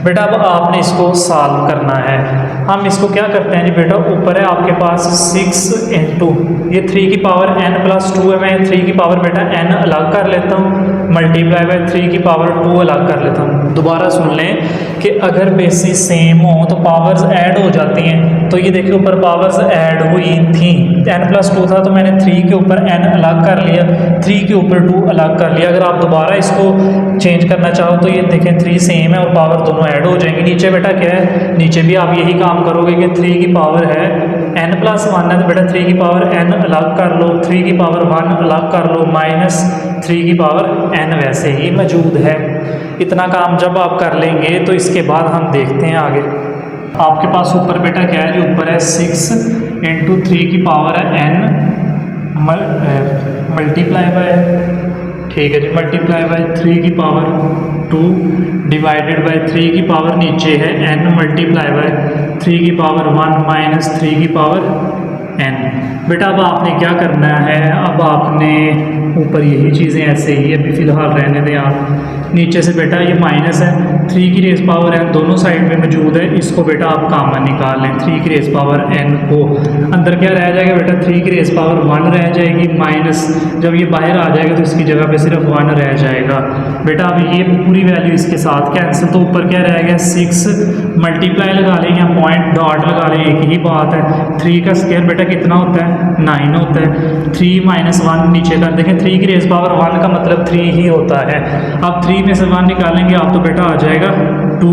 बेटा अब आपने इसको सॉल्व करना है। हम इसको क्या करते हैं जी बेटा, ऊपर है आपके पास 6 इंटू ये 3 की पावर n+2 है, मैं 3 की पावर बेटा n अलग कर लेता हूँ, मल्टीप्लाई बाय 3 की पावर 2 अलग कर लेता हूँ। दोबारा सुन लें कि अगर बेसिस सेम हो तो पावर्स ऐड हो जाती हैं। तो ये देखिए ऊपर पावर्स ऐड हुई थी, n+2 था तो मैंने 3 के ऊपर n अलग कर लिया, 3 के ऊपर 2 अलग कर लिया। अगर आप दोबारा इसको चेंज करना चाहो तो ये देखें 3 सेम है और पावर दोनों ऐड हो जाएंगी। नीचे बेटा क्या है, नीचे भी आप यही काम करोगे कि 3 की पावर है n+1 है तो बेटा 3 की पावर n अलग कर लो, 3 की पावर 1 अलग कर लो, माइनस 3 की पावर n वैसे ही मौजूद है। इतना काम जब आप कर लेंगे तो इसके बाद हम देखते हैं आगे। आपके पास ऊपर बेटा क्या है, जो ऊपर है 6 इंटू 3 की पावर है n मल्टीप्लाई बाय ठीक है जी, मल्टीप्लाई बाय 3 की पावर 2 डिवाइडेड बाय 3 की पावर नीचे है n मल्टीप्लाई बाय 3 की पावर 1 माइनस 3 की पावर n। बेटा अब आपने क्या करना है, अब आपने ऊपर यही चीज़ें ऐसे ही अभी फ़िलहाल रहने दें आप। नीचे से बेटा ये माइनस है, 3 की रेस पावर n दोनों साइड में मौजूद है, इसको बेटा आप कॉमन निकाल लें। 3 की रेस पावर n को अंदर क्या रह जाएगा बेटा, 3 की रेस पावर 1 रह जाएगी, माइनस जब ये बाहर आ जाएगा तो इसकी जगह पे सिर्फ 1 रह जाएगा। बेटा अब ये पूरी वैल्यू इसके साथ कैंसिल, तो ऊपर क्या रह गया 6 मल्टीप्लाई लगा लें या पॉइंट डॉट लगा लें, एक ही बात है। 3 का स्क्वायर बेटा कितना होता है, 9 होता है। 3 माइनस 1 नीचे कर देखें, 3 की रेस पावर 1 का मतलब 3 ही होता है। अब 3 में से 1 निकालेंगे आप तो बेटा आ जाएगा 2,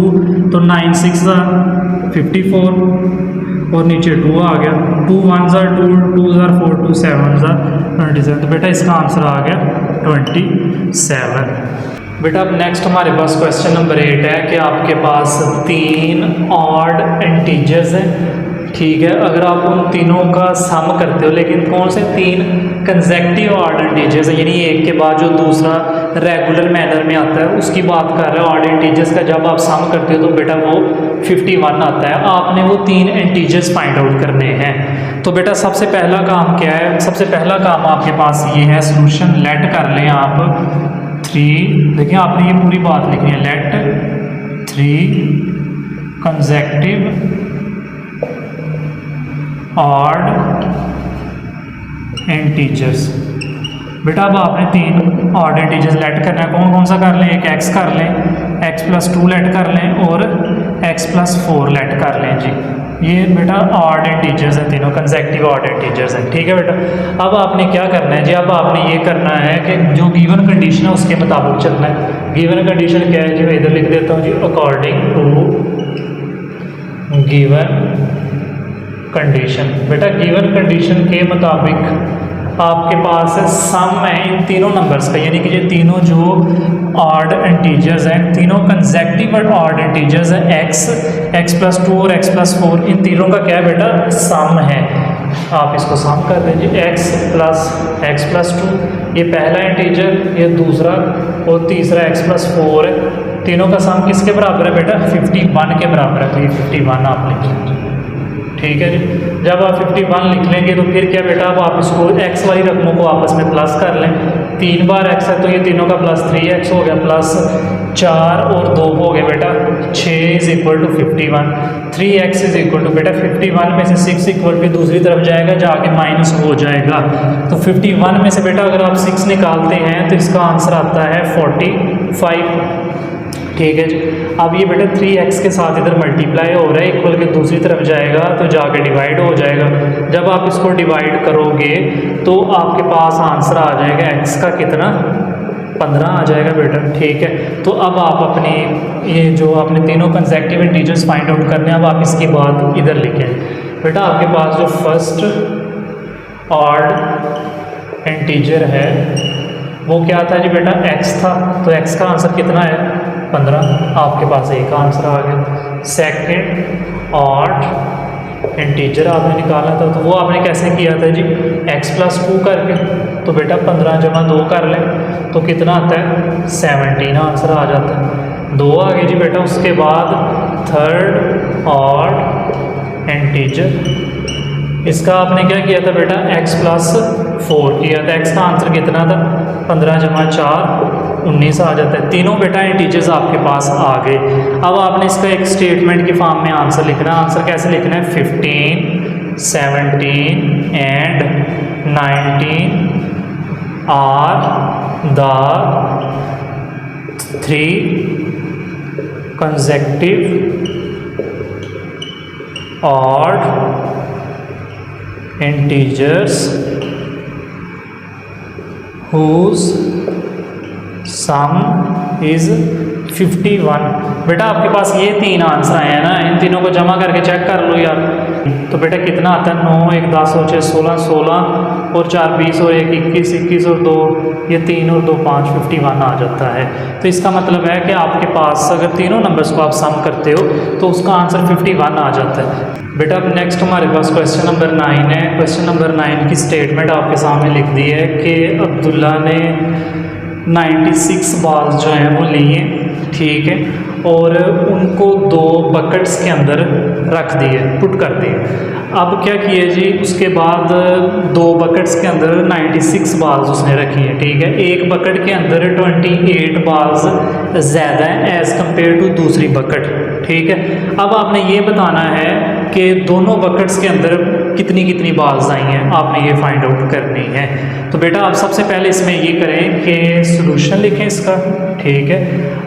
तो 9 6 54 और नीचे 2 आ गया, 2 1 2 2 4 2 7 27, तो बेटा इसका आंसर आ गया 27। बेटा अब नेक्स्ट हमारे पास क्वेश्चन नंबर 8 है कि आपके पास 3 ऑड इंटीजर्स हैं, ठीक है। अगर आप उन तीनों का सम करते हो, लेकिन कौन से 3 कंसेक्टिव ऑड इंटीजर्स हैं, यानी एक के बाद जो दूसरा रेगुलर मैनर में आता है उसकी बात कर रहे हैं ऑड इंटीजर्स का। जब आप सम करते हो तो बेटा वो 51 आता है। आपने वो 3 इंटीजर्स फाइंड आउट करने हैं। तो बेटा सबसे पहला काम क्या है, सबसे पहला काम आपके पास ये है, सोल्यूशन लेट कर लें आप 3, देखिए आपने ये पूरी बात लिखनी है, लेट 3 कंसेक्टिव ऑड इंटीजर्स। बेटा अब आपने 3 ऑड इंटीजर्स लेट करना है। कौन कौन सा कर लें, एक x कर लें, x प्लस 2 लेट कर लें और x प्लस 4 लेट कर लें जी। ये बेटा ऑड इंटीजर्स हैं, तीनों कंसेक्टिव ऑड इंटीजर्स हैं, ठीक है बेटा। अब आपने क्या करना है जी, अब आपने ये करना है कि जो गिवन कंडीशन है उसके मुताबिक चलना है। गिवन कंडीशन क्या है जी, मैं इधर लिख देता हूँ जी, अकॉर्डिंग टू गिवन कंडीशन। बेटा गिवन कंडीशन के मुताबिक आपके पास सम है इन तीनों नंबर्स का, यानी कि ये तीनों जो ऑड इंटीजर्स हैं, तीनों कंसेक्टिव ऑड इंटीजर्स हैं, x प्लस 2 और x प्लस 4, इन तीनों का क्या है बेटा, सम है। आप इसको सम कर दीजिए, x प्लस 2 ये पहला इंटीजर, ये दूसरा और तीसरा x प्लस 4 है। तीनों का सम किसके बराबर है बेटा, 51 के बराबर है। तो ये 51 आप लिख लीजिए, ठीक है जी। जब आप 51 लिख लेंगे तो फिर क्या बेटा, अब आप इसको x वाली रकमों को आपस में प्लस कर लें। 3 बार x है तो ये तीनों का प्लस 3x हो गया, प्लस 4 और 2 हो गए बेटा 6 is equal to 51। 3x is equal to बेटा 51 में से 6 इक्वल टू दूसरी तरफ जाएगा, जाके माइनस हो जाएगा। तो 51 में से बेटा अगर आप 6 निकालते हैं तो इसका आंसर आता है 45, ठीक है जी। अब ये बेटा 3x के साथ इधर मल्टीप्लाई हो रहा है, इक्वल के दूसरी तरफ जाएगा तो जाके डिवाइड हो जाएगा। जब आप इसको डिवाइड करोगे तो आपके पास आंसर आ जाएगा x का कितना, 15 आ जाएगा बेटा, ठीक है। तो अब आप अपनी ये जो आपने तीनों कंसेक्टिव इंटीजर्स फाइंड आउट करने हैं, अब आप इसकी बात इधर लिखें। बेटा आपके पास जो फर्स्ट ऑड इंटीजर है वो क्या था जी बेटा, x था, तो x का आंसर कितना है, 15, आपके पास एक आंसर आ गया। सेकेंड ऑड इंटीजर आपने निकालना था, तो वो आपने कैसे किया था जी, x प्लस 2 करके, तो बेटा 15 जमा 2 कर लें तो कितना आता है, 17 आंसर आ जाता है। 2 आ गए जी बेटा। उसके बाद थर्ड ऑड इंटीजर, इसका आपने क्या किया था बेटा, x प्लस 4 किया था। x का आंसर कितना था, 15 जमा 4 19 आ जाता है। तीनों बेटा इंटीजर्स आपके पास आ गए। अब आपने इसका एक स्टेटमेंट की फॉर्म में आंसर लिखना है। आंसर कैसे लिखना है, 15 17 and 19 are the 3 consecutive odd integers whose sum is 51। बेटा आपके पास ये 3 आंसर आए हैं ना, इन तीनों को जमा करके चेक कर लो यार। तो बेटा कितना आता है, 9 1 10 और 6 16 16 और 4 20 और 1 21 21 और 2 ये 3 और 2 5 51 आ जाता है। तो इसका मतलब है कि आपके पास अगर तीनों नंबर्स को आप सम करते हो तो उसका आंसर 51 आ जाता है। बेटा अब नेक्स्ट हमारे पास क्वेश्चन नंबर 9 है। क्वेश्चन नंबर 9 की स्टेटमेंट आपके सामने लिख दी है कि अब्दुल्ला ने 96 बॉल्स जो हैं वो लिए, ठीक है, और उनको 2 बकेट्स के अंदर रख दिए, पुट कर दिए। अब क्या किए जी, उसके बाद 2 बकेट्स के अंदर 96 बॉल्स उसने रखी है, ठीक है। एक बकेट के अंदर 28 बॉल्स ज़्यादा है एज़ कम्पेयर टू दूसरी बकेट, ठीक है। अब आपने ये बताना है कि दोनों बकेट्स के अंदर कितनी कितनी बॉल्स आई हैं, आपने ये फाइंड आउट करनी है। तो बेटा आप सबसे पहले इसमें ये करें कि सॉल्यूशन लिखें इसका, ठीक है।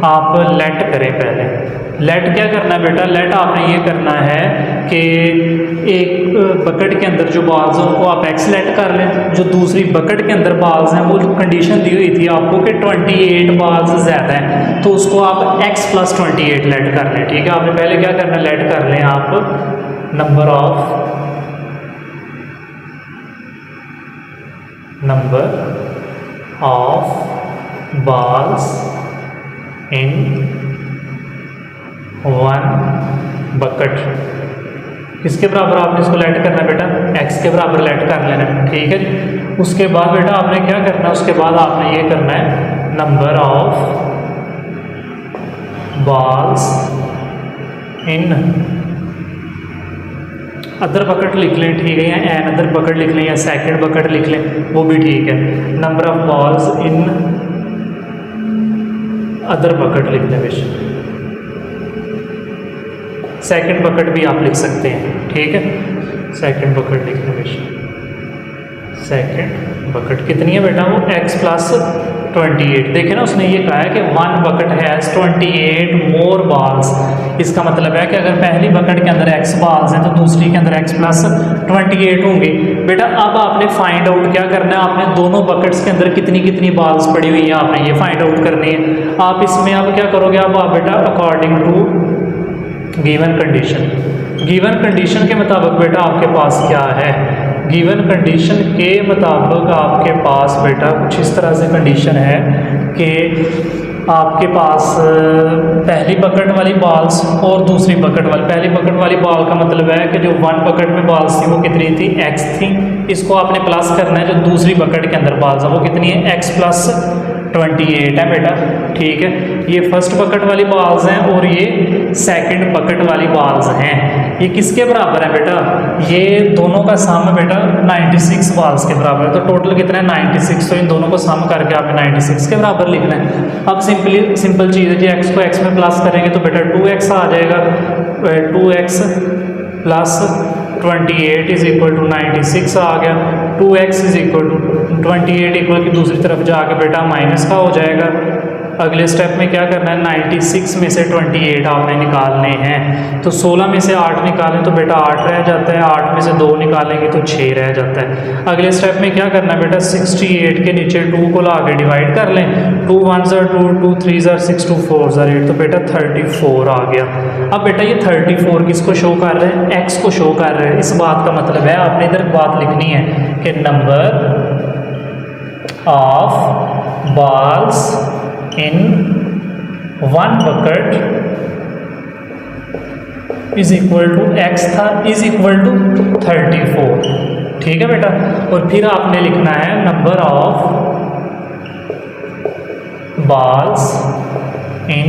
आप लेट करें पहले। लेट क्या करना है बेटा, लेट आपने ये करना है कि एक बकेट के अंदर जो बॉल्स हैं उनको आप एक्स लेट कर लें, जो दूसरी बकेट के अंदर बॉल्स हैं वो कंडीशन दी हुई थी आपको कि 28 बॉल्स ज़्यादा हैं, तो उसको आप x + 28 लेट कर लें, ठीक है। आपने पहले क्या करना है, लेट कर लें आप number of balls in one bucket, किसके बराबर आपने इसको लेट करना है बेटा, x के बराबर लेट कर लेना है, ठीक है जी। उसके बाद बेटा आपने क्या करना है, उसके बाद आपने ये करना है number of balls in other bucket लिख लें, ठीक है, या एन अदर बकेट लिख लें या सेकंड बकेट लिख लें, वो भी ठीक है। Number of balls in other bucket लिख लें, बेशक सेकंड बकेट भी आप लिख सकते हैं, ठीक है। सेकंड बकेट लिख लें बेशक। सेकंड बकेट कितनी है बेटा, वो x + 28। देखे ना उसने ये कहा है कि 1 बकेट हैज़ 28 मोर बॉल्स। इसका मतलब है कि अगर पहली बकेट के अंदर x बॉल्स हैं तो दूसरी के अंदर x + 28 होंगे। बेटा अब आपने फाइंड आउट क्या करना है, आपने दोनों बकेट्स के अंदर कितनी कितनी बॉल्स पड़ी हुई हैं आपने ये फाइंड आउट करनी है। आप इसमें अब क्या करोगे, अब आप बेटा अकॉर्डिंग टू गिवन कंडीशन के मुताबिक बेटा आपके पास क्या है, गिवन कंडीशन के मुताबिक आपके पास बेटा कुछ इस तरह से कंडीशन है कि आपके पास पहली बकेट वाली बॉल्स और दूसरी बकेट वाली, पहली बकेट वाली बॉल का मतलब है कि जो 1 बकेट में बॉल्स थी वो कितनी थी, x थी। इसको आपने प्लस करना है, जो दूसरी बकेट के अंदर बॉल्स है वो कितनी है, x + 28 है बेटा, ठीक है। ये फर्स्ट बकेट वाली बॉल्स हैं और ये सेकंड बकेट वाली बॉल्स हैं। ये किसके बराबर है बेटा, ये दोनों का सम बेटा 96 बॉल्स के बराबर है। तो टोटल कितना है 96, तो इन दोनों को सम करके आपने 96 के बराबर लिखना है। अब सिंपल चीज़ है जी, x को x में प्लस करेंगे तो बेटा 2x आ जाएगा, 2x + 28 = 96 आ गया। 2x = 28 इक्वल की दूसरी तरफ जाके बेटा माइनस का हो जाएगा। अगले स्टेप में क्या करना है, 96 में से 28 आपने निकालने हैं। तो 16 में से 8 निकालें तो बेटा 8 रह जाता है, 8 में से 2 निकालेंगे तो 6 रह जाता है। अगले स्टेप में क्या करना है बेटा, 68 के नीचे 2 को ला के डिवाइड कर लें। 2 1s are 2, 2 3s are 6, 2 4s are 8, तो बेटा 34 आ गया। अब बेटा ये 34 किसको शो कर रहे हैं, x को शो कर रहे हैं। इस बात का मतलब है आपने इधर बात लिखनी है कि number of balls in 1 bucket = x था = 34, ठीक है बेटा। और फिर आपने लिखना है number of balls in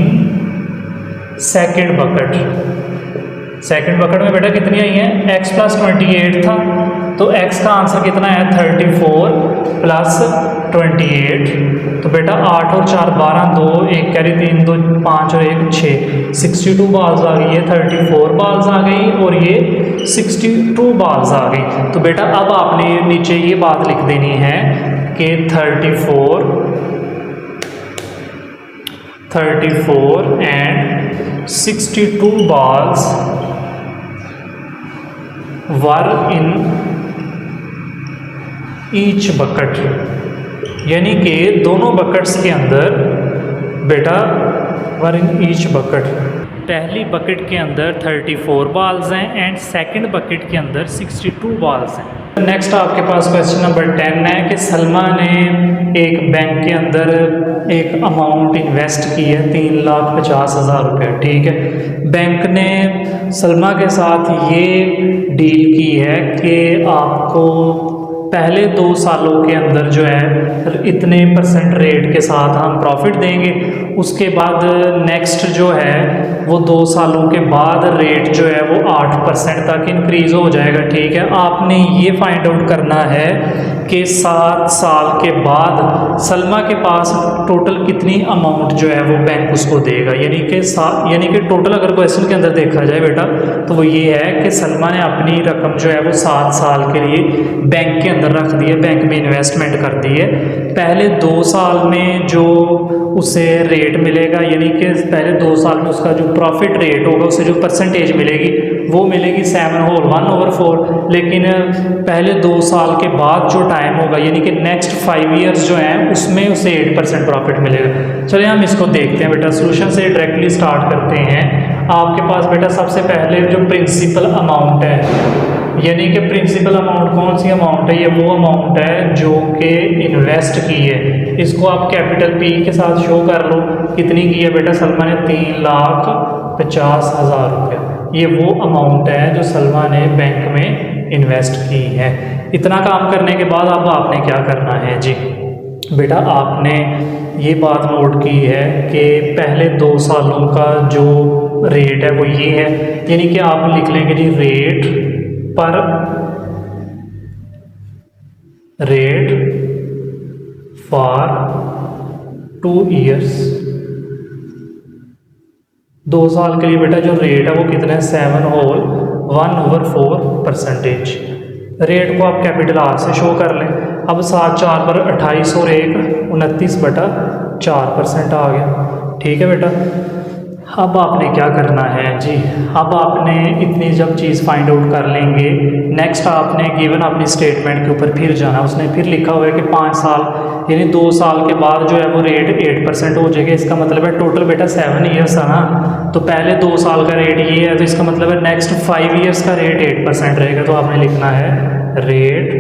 second bucket. Second bucket में बेटा कितनी आई हैं, x + 28 था, तो x का आंसर कितना है 34 + 28। तो बेटा 8 और 4 12, 2 1 कैरी 3 2 5 और 1 6, 62 बॉल्स आ गई है, 34 बॉल्स आ गई और ये 62 बॉल्स आ गई। तो बेटा अब आपने नीचे ये बात लिख देनी है कि 34 and 62 balls were in each bucket, यानी कि दोनों बकेट्स के अंदर बेटा वर इन ईच बकेट, पहली बकेट के अंदर 34 बॉल्स हैं एंड सेकंड बकेट के अंदर 62 बॉल्स हैं। नेक्स्ट आपके पास क्वेश्चन नंबर 10 है कि सलमा ने एक बैंक के अंदर एक अमाउंट इन्वेस्ट की है 3,50,000 रुपये, ठीक है। बैंक ने सलमा के साथ ये डील की है कि आपको पहले 2 सालों के अंदर जो है इतने % रेट के साथ हम प्रॉफिट देंगे। उसके बाद नेक्स्ट जो है वो 2 सालों के बाद रेट जो है वो 8% तक इंक्रीज़ हो जाएगा। ठीक है, आपने ये फाइंड आउट करना है कि 7 साल के बाद सलमा के पास टोटल कितनी अमाउंट जो है वो बैंक उसको देगा। यानी कि टोटल अगर क्वेश्चन के अंदर देखा जाए बेटा तो वो ये है कि सलमा ने अपनी रकम जो है वो 7 साल के लिए बैंक के अंदर रख दी है, बैंक में इन्वेस्टमेंट कर दी है। पहले 2 साल में जो उसे रेट मिलेगा, यानी कि पहले 2 साल में उसका जो प्रॉफिट रेट होगा, उसे जो % मिलेगी वो मिलेगी 7/1/4। लेकिन पहले 2 साल के बाद जो टाइम होगा, यानी कि नेक्स्ट 5 ईयर्स जो हैं उसमें उसे 8% प्रॉफिट मिलेगा। चलिए हम इसको देखते हैं बेटा, सोल्यूशन से डायरेक्टली स्टार्ट करते हैं। आपके पास बेटा सबसे पहले जो प्रिंसिपल अमाउंट है, यानी कि प्रिंसिपल अमाउंट कौन सी अमाउंट है, ये वो अमाउंट है जो कि इन्वेस्ट की है। इसको आप कैपिटल P के साथ शो कर लो। कितनी की है बेटा सलमा ने? 3,50,000 रुपया। ये वो अमाउंट है जो सलमा ने बैंक में इन्वेस्ट की है। इतना काम करने के बाद अब आपने क्या करना है जी बेटा, आपने ये बात नोट की है कि पहले 2 सालों का जो रेट है वो ये है, यानी कि आप लिख लेंगे जी रेट फॉर 2 ईयर्स। 2 साल के लिए बेटा जो रेट है वो कितना है? 7/1/4%। रेट को आप कैपिटल R से शो कर लें। अब 7 4 पर 28 और 1 29/4% आ गया। ठीक है बेटा, अब आपने क्या करना है जी, अब आपने इतनी जब चीज़ फाइंड आउट कर लेंगे, नेक्स्ट आपने गिवन अपनी स्टेटमेंट के ऊपर फिर जाना। उसने फिर लिखा हुआ है कि 5 साल यानी 2 साल के बाद जो है वो रेट 8% हो जाएगा। इसका मतलब है टोटल बेटा 7 ईयर्स था ना, तो पहले 2 साल का रेट ये है, तो इसका मतलब है नेक्स्ट 5 ईयर्स का रेट 8% रहेगा। तो आपने लिखना है रेट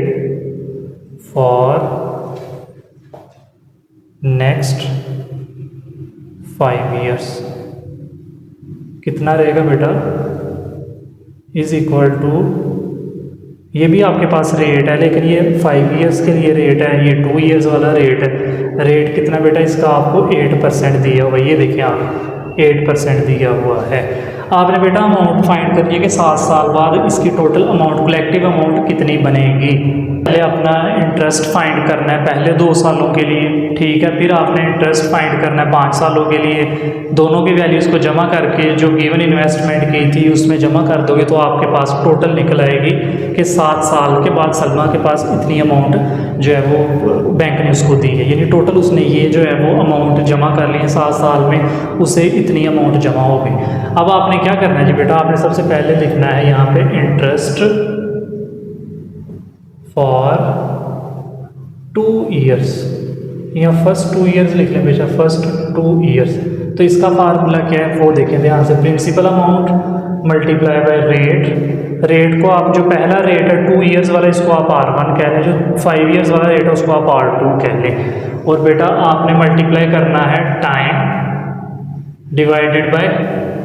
फॉर नेक्स्ट 5 ईयर्स कितना रहेगा बेटा? इज इक्वल टू, ये भी आपके पास रेट है लेकिन ये 5 ईयर्स के लिए रेट है, ये 2 ईयर्स वाला रेट है। रेट कितना बेटा इसका? आपको 8% दिया हुआ है। ये देखिए आप 8% दिया हुआ है। आपने बेटा अमाउंट फाइंड करनी है कि 7 साल बाद इसकी टोटल अमाउंट, कलेक्टिव अमाउंट कितनी बनेगी। पहले अपना इंटरेस्ट फाइंड करना है पहले 2 सालों के लिए। ठीक है, फिर आपने इंटरेस्ट फाइंड करना है 5 सालों के लिए। दोनों की वैल्यूज़ को जमा करके जो गिवन इन्वेस्टमेंट की थी उसमें जमा कर दोगे तो आपके पास टोटल निकल आएगी कि 7 साल के बाद सलमा के पास इतनी अमाउंट जो है वो बैंक ने उसको दी है। यानी टोटल उसने ये जो है वो अमाउंट जमा कर ली है 7 साल में, उसे इतनी अमाउंट जमा हो गई। अब आपने क्या करना है जी बेटा, आपने सबसे पहले लिखना है यहाँ पे इंटरेस्ट फॉर 2 ईयर्स। यहाँ फर्स्ट 2 ईयर्स लिख लें बेटा, फर्स्ट 2 ईयर्स। तो इसका फार्मूला क्या है वो देखें ध्यान से, principal amount multiply by rate. Rate को आप जो पहला रेट है 2 ईयर्स वाला इसको आप R1 कह लें, जो 5 ईयर्स वाला रेट है उसको आप R2 कह लें। और बेटा आपने मल्टीप्लाई करना है टाइम डिवाइडेड बाय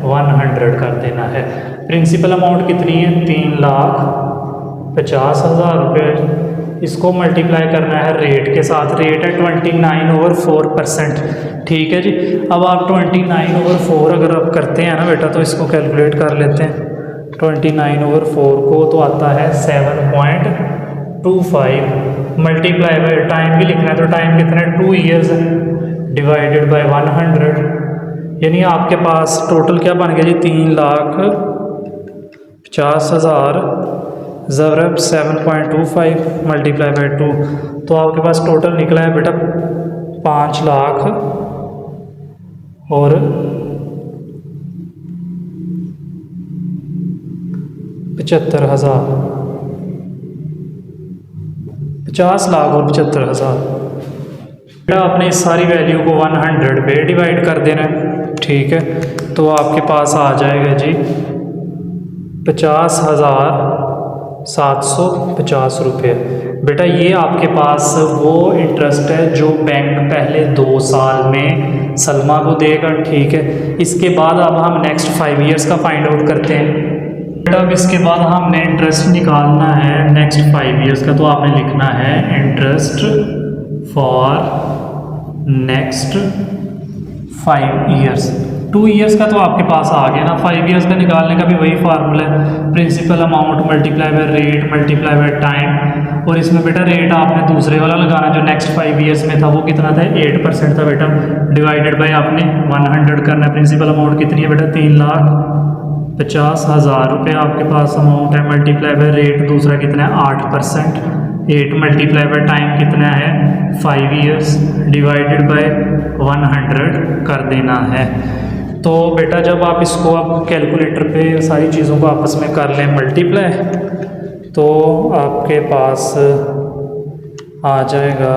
100 कर देना है। प्रिंसिपल अमाउंट कितनी है? 3,50,000 रुपये। इसको मल्टीप्लाई करना है रेट के साथ। रेट है 29/4%। ठीक है जी, अब आप 29/4 अगर आप करते हैं ना बेटा तो इसको कैलकुलेट कर लेते हैं। 29/4 को तो आता है 7.25 मल्टीप्लाई बाय टाइम भी लिखना है, तो टाइम कितना है? 2 ईयर्स डिवाइडेड बाय 100, यानी आपके पास टोटल क्या बन गया जी? 3,50,000 ज़रब 7.25 मल्टीप्लाई बाय 2, तो आपके पास टोटल निकला है बेटा 5,75,000, 50,75,000। बेटा आपने इस सारी वैल्यू को 100 पे डिवाइड कर देना है। ठीक है, तो आपके पास आ जाएगा जी 50,750 रुपये। बेटा ये आपके पास वो इंटरेस्ट है जो बैंक पहले 2 साल में सलमा को देगा। ठीक है, इसके बाद अब हम नेक्स्ट 5 ईयर्स का फाइंड आउट करते हैं। बेटा अब इसके बाद हमने इंटरेस्ट निकालना है नेक्स्ट 5 इयर्स का, तो आपने लिखना है interest for next 5 years. 2 years का तो आपके पास आ गया ना, 5 इयर्स का निकालने का भी वही फार्मूला है, principal amount multiply by rate multiply by time. और इसमें बेटा रेट आपने दूसरे वाला लगाना जो नेक्स्ट 5 इयर्स में था, वो कितना था 8% था बेटा, डिवाइडेड बाय आपने 100 करना है। प्रिंसिपल अमाउंट कितनी है बेटा 3,50,000 रुपये आपके पास अमाउंट है, मल्टीप्लाई बाय रेट दूसरा कितना है 8%, 8 मल्टीप्लाई बाय टाइम कितना है 5 इयर्स, डिवाइडेड बाय 100 कर देना है। तो बेटा जब आप इसको अब कैलकुलेटर पे सारी चीज़ों को आपस में कर लें मल्टीप्लाई, तो आपके पास आ जाएगा,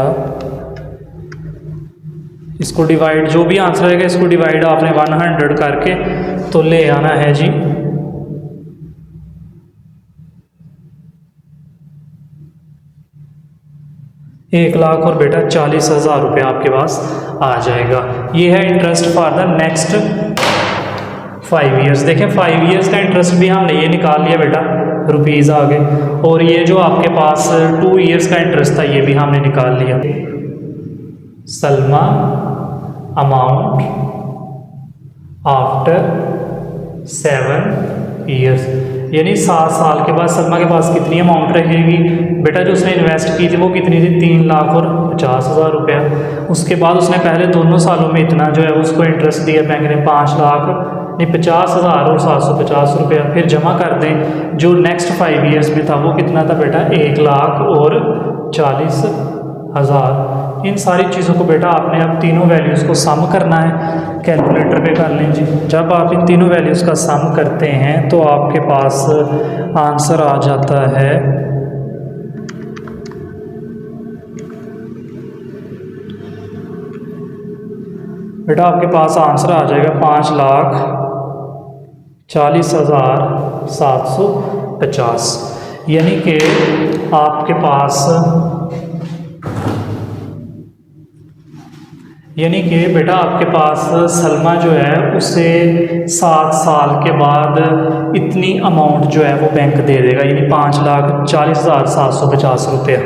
इसको डिवाइड जो भी आंसर आएगा इसको डिवाइड आपने 100 करके तो ले आना है जी 1,00,000 और बेटा 40,000 रुपये आपके पास आ जाएगा। ये है interest for the next 5 years. देखें 5 इयर्स का इंटरेस्ट भी हमने ये निकाल लिया बेटा, रुपीज़ आ गए, और ये जो आपके पास 2 इयर्स का इंटरेस्ट था ये भी हमने निकाल लिया। सलमा अमाउंट आफ्टर 7 इयर्स, यानी 7 साल के बाद सलमा के पास कितनी अमाउंट रहेगी बेटा, जो उसने इन्वेस्ट की थी वो कितनी थी 3,50,000 रुपया। उसके बाद उसने पहले दोनों सालों में इतना जो है उसको इंटरेस्ट दिया बैंक ने 5,50,000 और 750 रुपया, फिर जमा कर दें। जो नेक्स्ट 5 इयर्स में था वो कितना था बेटा 1,00,000 और 40,000। इन सारी चीज़ों को बेटा आपने अब तीनों वैल्यूज़ को सम करना है, कैलकुलेटर पे कर लें जी। जब आप इन तीनों वैल्यूज़ का सम करते हैं तो आपके पास आंसर आ जाता है बेटा, आपके पास आंसर आ जाएगा 5,40,750, यानी कि आपके पास बेटा आपके पास सलमा जो है उसे 7 साल के बाद इतनी अमाउंट जो है वो बैंक दे देगा, यानी 5,40,750 रुपये।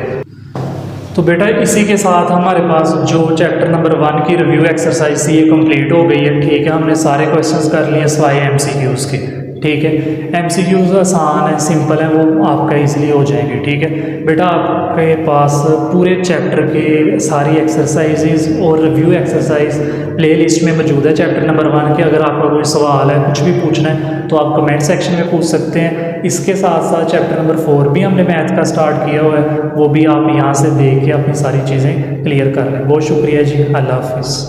तो बेटा इसी के साथ हमारे पास जो चैप्टर नंबर 1 की रिव्यू एक्सरसाइज थी ये कंप्लीट हो गई है। ठीक है, हमने सारे क्वेश्चंस कर लिए सिवाय MCQs के। ठीक है, MCQs आसान है, सिंपल है, वो आपका इजीली हो जाएंगे। ठीक है बेटा, आपके पास पूरे चैप्टर के सारी एक्सरसाइजेज और रिव्यू एक्सरसाइज प्लेलिस्ट में मौजूद है चैप्टर नंबर 1 के। अगर आपका कोई सवाल है, कुछ भी पूछना है तो आप कमेंट सेक्शन में पूछ सकते हैं। इसके साथ साथ चैप्टर नंबर 4 भी हमने मैथ का स्टार्ट किया हुआ है, वो भी आप यहाँ से देख के अपनी सारी चीज़ें क्लियर कर लें। बहुत शुक्रिया जी, अल्लाह हाफिज़।